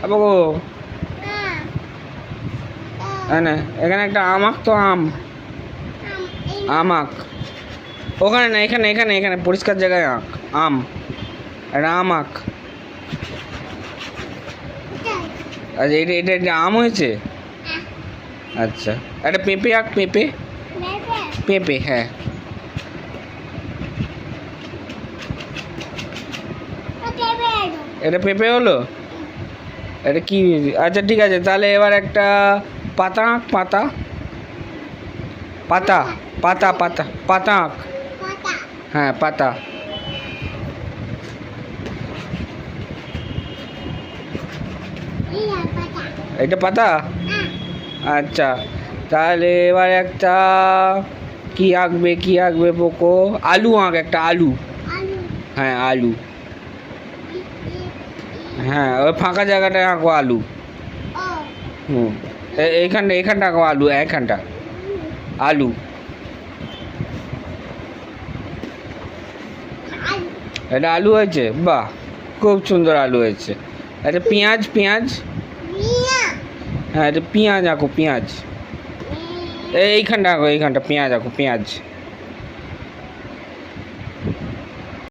বাবু না, এখানে একটা আম আঁকতো, আম আম আঁক। ওখানে না, এখানে এখানে এখানে পরিষ্কার জায়গায় আঁক। আম, একটা আম আঁক। আচ্ছা, এটা এটা এটা আম হয়েছে। আচ্ছা, একটা পেঁপে আঁক, পেঁপে। পেঁপে, হ্যাঁ। এটা পেঁপে হলো, এটা কি? আচ্ছা ঠিক আছে, তাহলে এবার একটা পাতা আঁক, পাতা। পাতা পাতা পাতা পাতা আঁক। হ্যাঁ, পাতা। এটা পাতা। আচ্ছা, তাহলে এবার একটা কি আঁকবে, কি আঁকবে পোকো? আলু আঁক, একটা আলু। হ্যাঁ, আলু। হ্যাঁ, ওই ফাঁকা জায়গাটায় আঁকো আলু। হুম, এইখানটা এইখানটা আঁকো আলু, এইখানটা আলু। এটা আলু হয়েছে, বাহ, খুব সুন্দর আলু হয়েছে। এটা পেঁয়াজ, পেঁয়াজ। হ্যাঁ, এটা পেঁয়াজ আঁকো, পেঁয়াজ। এইখানটা আঁকো, এইখানটা পেঁয়াজ আঁকো, পেঁয়াজ।